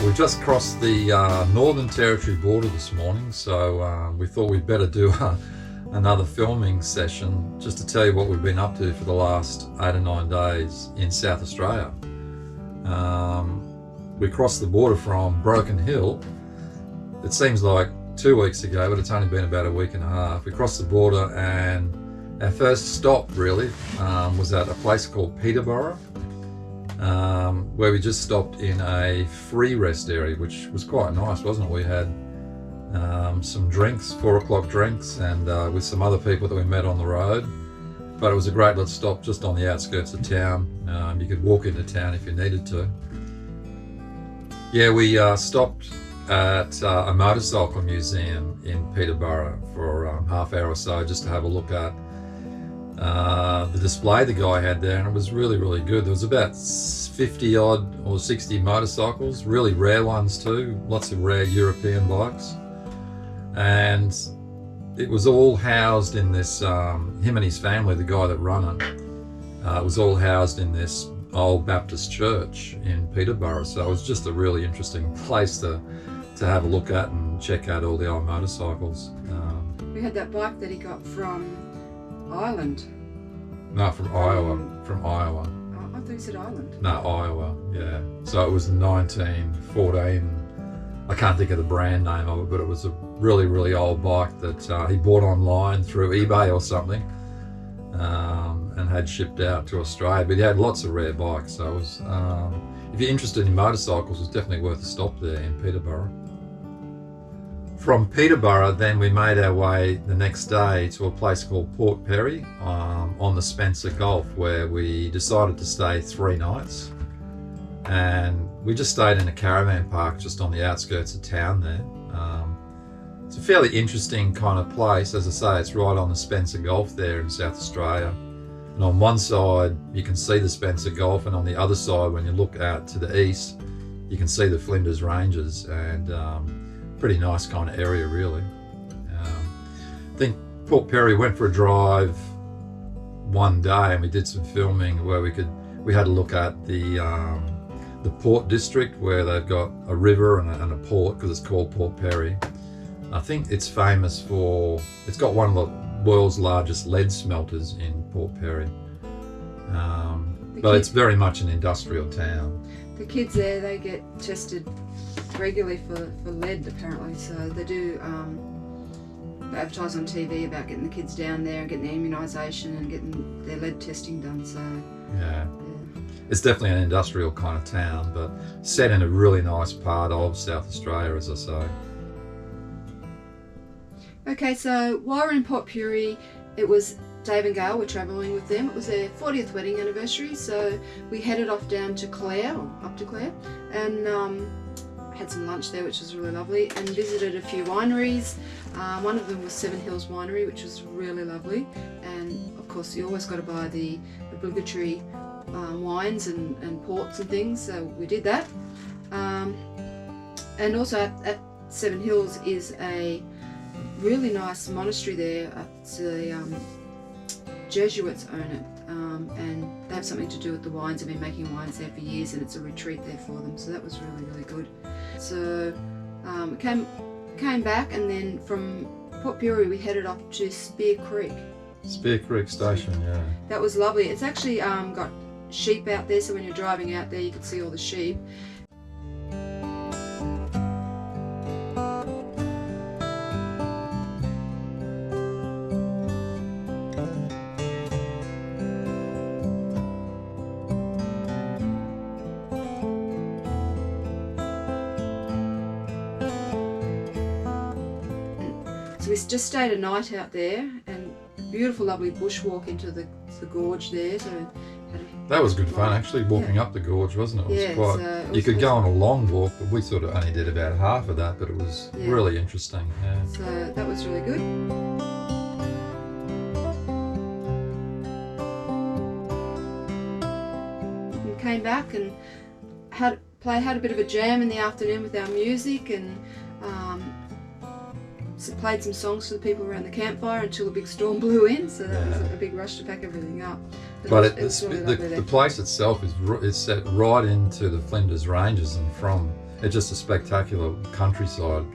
we just crossed the Northern Territory border this morning, so we thought we'd better do another filming session just to tell you what we've been up to for the last 8 or 9 days in South Australia. We crossed the border from Broken Hill. It seems like 2 weeks ago, but it's only been about a week and a half. We crossed the border, and our first stop really was at a place called Peterborough, where we just stopped in a free rest area, which was quite nice, wasn't it? We had some drinks, 4 o'clock drinks, and with some other people that we met on the road. But it was a great little stop just on the outskirts of town. You could walk into town if you needed to. Yeah, we stopped at a motorcycle museum in Peterborough for half hour or so just to have a look at the display the guy had there, and it was really, really good. There was about 50 odd or 60 motorcycles, really rare ones too, lots of rare European bikes. And it was all housed in this, him and his family, the guy that ran it, was all housed in this old Baptist church in Peterborough. So it was just a really interesting place to have a look at and check out all the old motorcycles. We had that bike that he got from Ireland. No, from Iowa. From Iowa. Oh, I thought you said Ireland. No, Iowa, yeah. So it was 1914. I can't think of the brand name of it, but it was a really, really old bike that he bought online through eBay or something, and had shipped out to Australia. But he had lots of rare bikes, so it was, if you're interested in motorcycles, it's definitely worth a stop there in Peterborough. From Peterborough, then we made our way the next day to a place called Port Pirie on the Spencer Gulf, where we decided to stay 3 nights. And we just stayed in a caravan park just on the outskirts of town there. It's a fairly interesting kind of place. As I say, it's right on the Spencer Gulf there in South Australia. And on one side, you can see the Spencer Gulf, and on the other side, when you look out to the east, you can see the Flinders Ranges, and pretty nice kind of area, really. I think Port Pirie went for a drive one day, and we did some filming where we had a look at the port district, where they've got a river and a port, because it's called Port Pirie. I think it's famous for, it's got one of the world's largest lead smelters in Port Pirie. But it's very much an industrial town. The kids there, they get tested regularly for lead apparently, so they do advertise on TV about getting the kids down there and getting the immunisation and getting their lead testing done. So yeah. It's definitely an industrial kind of town, but set in a really nice part of South Australia, as I say. Okay, so while we're in Port Pirie, it was Dave and Gail were travelling with them. It was their 40th wedding anniversary, so we headed off down to Clare, or up to Clare, and had some lunch there, which was really lovely, and visited a few wineries. One of them was Seven Hills Winery, which was really lovely, and of course you always got to buy the obligatory wines and ports and things, so we did that. And also at Seven Hills is a really nice monastery there. The Jesuits own it, and they have something to do with the wines. They've been making wines there for years, and it's a retreat there for them, so that was really, really good. So came back, and then from Port Pirie we headed up to Spear Creek. Spear Creek Station, yeah. That was lovely. It's actually got sheep out there, so when you're driving out there you can see all the sheep. So we just stayed a night out there, and beautiful, lovely bushwalk into the gorge there. So that was good fun, actually, walking up the gorge, wasn't it? It was quite. You could go on a long walk, but we sort of only did about half of that. But it was really interesting. Yeah. So that was really good. We came back and had a bit of a jam in the afternoon with our music, and played some songs for the people around the campfire until a big storm blew in, so that was a big rush to pack everything up. But the place itself is set right into the Flinders Ranges, and from it's just a spectacular countryside.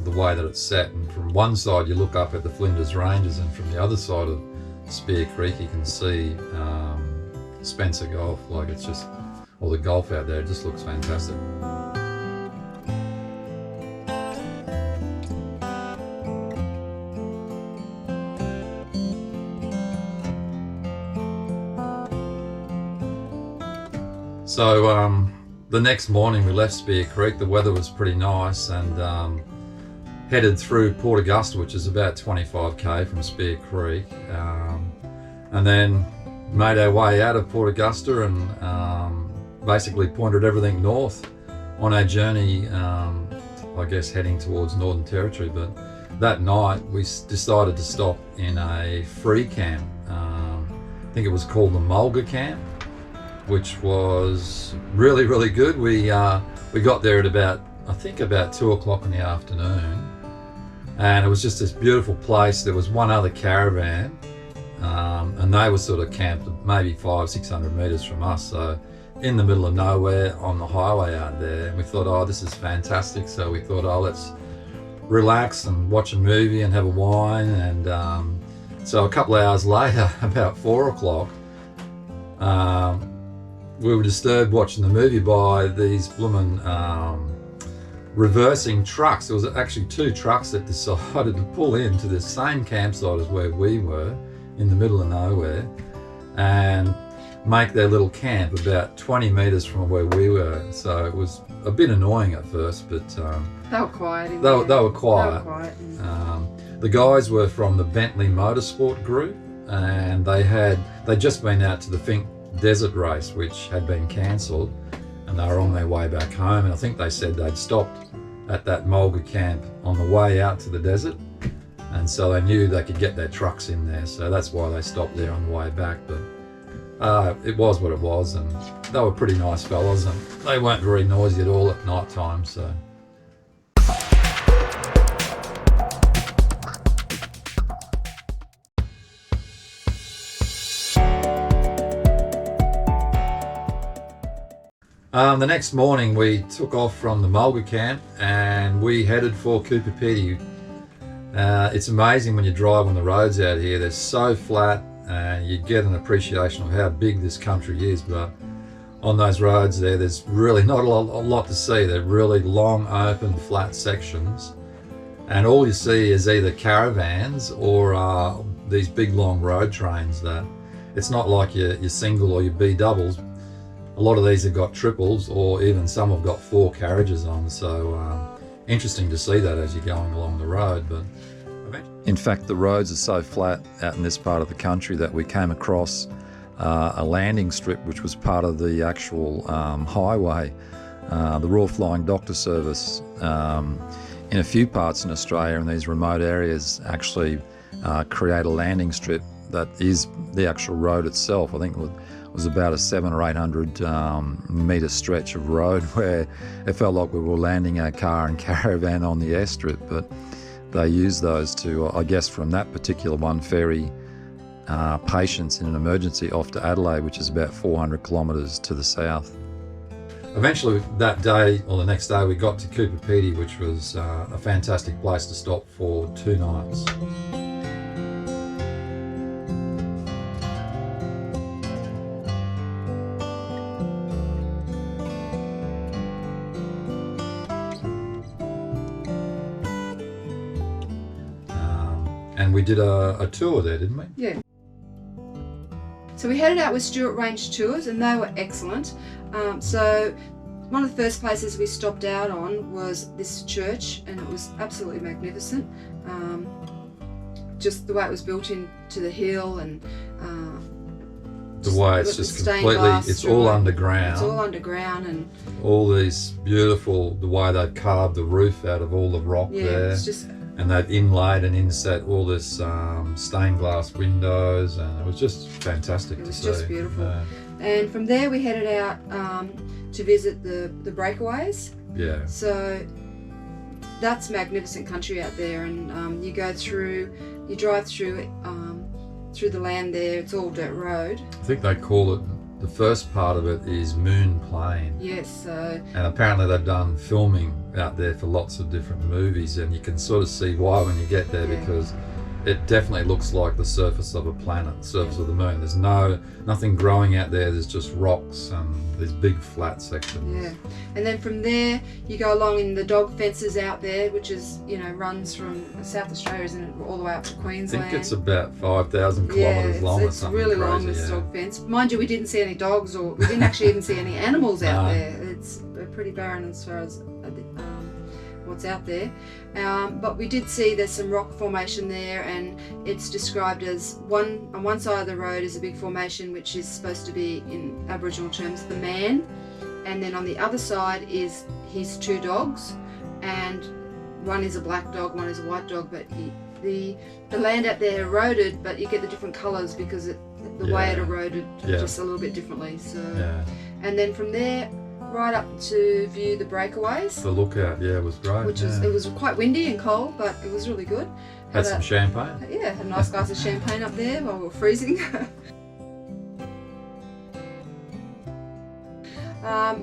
The way that it's set, and from one side you look up at the Flinders Ranges, and from the other side of Spear Creek you can see Spencer Golf. Like, it's just, all the golf out there, it just looks fantastic. So the next morning we left Spear Creek. The weather was pretty nice, and headed through Port Augusta, which is about 25k from Spear Creek, and then made our way out of Port Augusta and basically pointed everything north on our journey, I guess heading towards Northern Territory. But that night we decided to stop in a free camp. I think it was called the Mulga camp, which was really, really good. We got there at about 2 o'clock in the afternoon, and it was just this beautiful place. There was one other caravan, and they were sort of camped maybe 500-600 metres from us, so in the middle of nowhere on the highway out there. And we thought, oh, this is fantastic. So we thought, oh, let's relax and watch a movie and have a wine. And so a couple of hours later, about 4 o'clock, we were disturbed watching the movie by these bloomin' reversing trucks. There was actually 2 trucks that decided to pull into the same campsite as where we were, in the middle of nowhere, and make their little camp about 20 metres from where we were. So it was a bit annoying at first, but they were quiet. They were quiet. They were quiet. The guys were from the Bentley Motorsport group, and they'd just been out to the Fink Desert race, which had been cancelled, and they were on their way back home. And I think they said they'd stopped at that Mulga camp on the way out to the desert, and so they knew they could get their trucks in there, so that's why they stopped there on the way back. But it was what it was, and they were pretty nice fellas, and they weren't very noisy at all at night time. So the next morning we took off from the Mulga camp and we headed for Coober, Pedy. It's amazing when you drive on the roads out here. They're so flat, and you get an appreciation of how big this country is. But on those roads there's really not a lot to see. They're really long, open, flat sections, and all you see is either caravans or these big long road trains. That it's not like your single or your B doubles. A lot of these have got triples, or even some have got 4 carriages on. So interesting to see that as you're going along the road. But in fact, the roads are so flat out in this part of the country that we came across a landing strip which was part of the actual highway. The Royal Flying Doctor Service in a few parts in Australia, in these remote areas, actually create a landing strip that is the actual road itself. I think it was about a 700 or 800 metre stretch of road where it felt like we were landing our car and caravan on the airstrip. But they use those to, I guess from that particular one, ferry patients in an emergency off to Adelaide, which is about 400 kilometres to the south. Eventually that day, or the next day, we got to Coober, Pedy, which was a fantastic place to stop for 2 nights. And we did a tour there, didn't we? Yeah. So we headed out with Stuart Range Tours, and they were excellent. So one of the first places we stopped out on was this church, and it was absolutely magnificent. Just the way it was built into the hill, and the way it's just completely, it's all underground. It's all underground, and all these beautiful, the way they've carved the roof out of all the rock there. It's just, and they've inlaid and inset all this stained glass windows, and it was just fantastic to see. It was just beautiful. And from there we headed out to visit the breakaways. Yeah. So that's magnificent country out there, and you drive through the land there. It's all dirt road. I think they call it the first part of it is Moon Plain. Yes, so And apparently they've done filming out there for lots of different movies, and you can sort of see why when you get there, Yeah. because it definitely looks like the surface of a planet, surface of the moon. There's nothing growing out there. There's just rocks and these big flat sections. yeah. And then from there, you go along in the dog fences out there, which is, runs from South Australia, isn't it, all the way up to I Queensland. think it's about 5,000 kilometres long or it's something really crazy. long, this yeah. dog fence. Mind you, we didn't see any dogs, or we didn't actually even see any animals out No. there. It's pretty barren as far as what's out there. But we did see there's some rock formation there, and it's described as on one side of the road is a big formation which is supposed to be, in Aboriginal terms, the man, and then on the other side is his two dogs, and one is a black dog, one is a white dog, but the land out there eroded, but you get the different colours because the way it eroded just a little bit differently. So, and then from there right up to view the breakaways. The lookout, it was great. It was quite windy and cold, but it was really good. Had some champagne. Yeah, had a nice glass of champagne up there while we were freezing.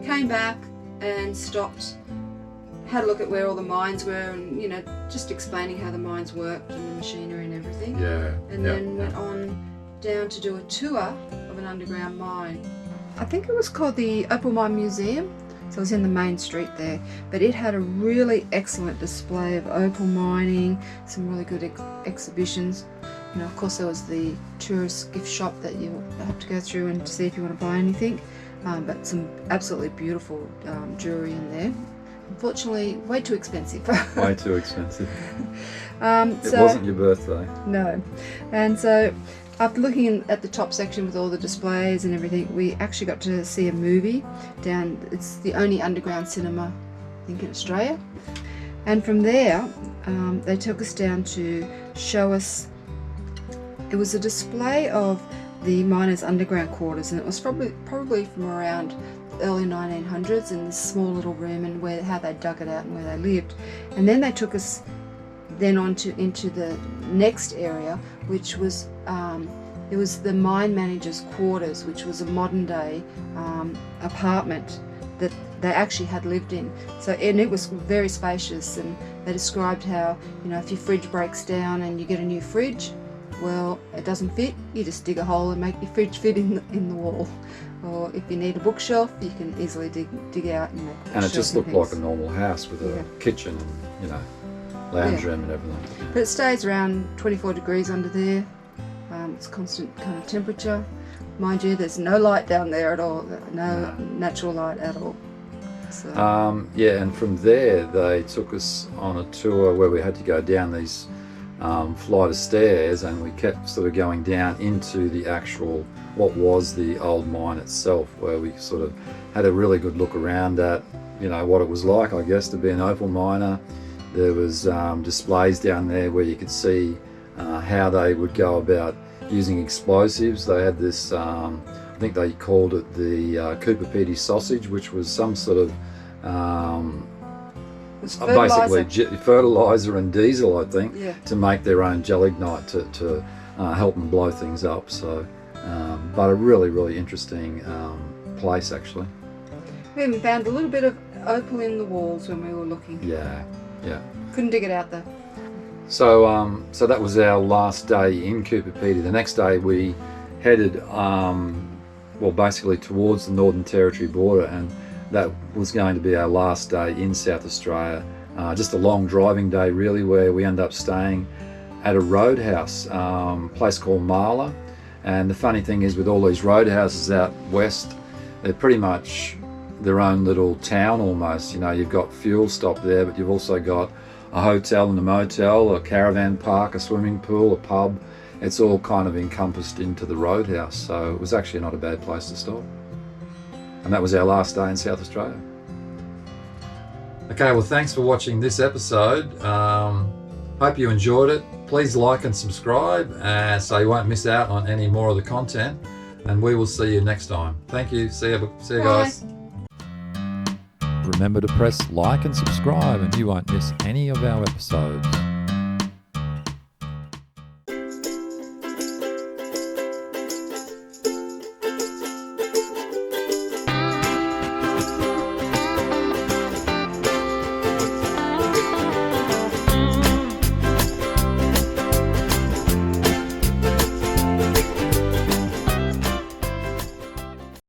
Came back and stopped, had a look at where all the mines were, and just explaining how the mines worked and the machinery and everything. And then went on down to do a tour of an underground mine. I think it was called the Opal Mine Museum. So it was in the main street there, but it had a really excellent display of opal mining, some really good exhibitions. Of course there was the tourist gift shop that you have to go through and see if you want to buy anything, but some absolutely beautiful jewellery in there. Unfortunately, way too expensive. Way too expensive. It So, wasn't your birthday. no. And so after looking at the top section with all the displays and everything, we actually got to see a movie down. It's the only underground cinema, I think, in Australia. And from there, they took us down to show us. It was a display of the miners' underground quarters, and it was probably from around the early 1900s, in this small little room, and how they dug it out and where they lived. And then they took us into the next area, which was it was the mine manager's quarters, which was a modern day apartment that they actually had lived in. And it was very spacious, and they described how, if your fridge breaks down and you get a new fridge, well, it doesn't fit, you just dig a hole and make your fridge fit in the wall. Or if you need a bookshelf, you can easily dig out and make a bookshelf. And it just looked things. like a normal house with a kitchen and, lounge room and everything. But it stays around 24 degrees under there. It's constant kind of temperature. Mind you, there's no light down there at all, no natural light at all. So. And from there they took us on a tour where we had to go down these flight of stairs, and we kept sort of going down into the actual, what was the old mine itself, where we sort of had a really good look around at, what it was like, I guess, to be an opal miner. There was displays down there where you could see how they would go about using explosives. They had this, I think they called it the Coober Pedy sausage, which was some sort of basically fertilizer and diesel, I think, to make their own gelignite to help them blow things up. So, but a really, really interesting place, actually. We even found a little bit of opal in the walls when we were looking. Yeah. Couldn't dig it out though. So, so that was our last day in Coober Pedy. The next day we headed, basically towards the Northern Territory border, and that was going to be our last day in South Australia. Just a long driving day, really, where we ended up staying at a roadhouse, place called Marla. And the funny thing is, with all these roadhouses out west, they're pretty much their own little town almost. You've got fuel stop there, but you've also got a hotel and a motel, a caravan park, a swimming pool, a pub. It's all kind of encompassed into the roadhouse, so it was actually not a bad place to stop. And that was our last day in South Australia. Okay, well, thanks for watching this episode. Hope you enjoyed it. Please like and subscribe so you won't miss out on any more of the content, and we will see you next time. Thank you. See you guys. Remember to press like and subscribe, and you won't miss any of our episodes.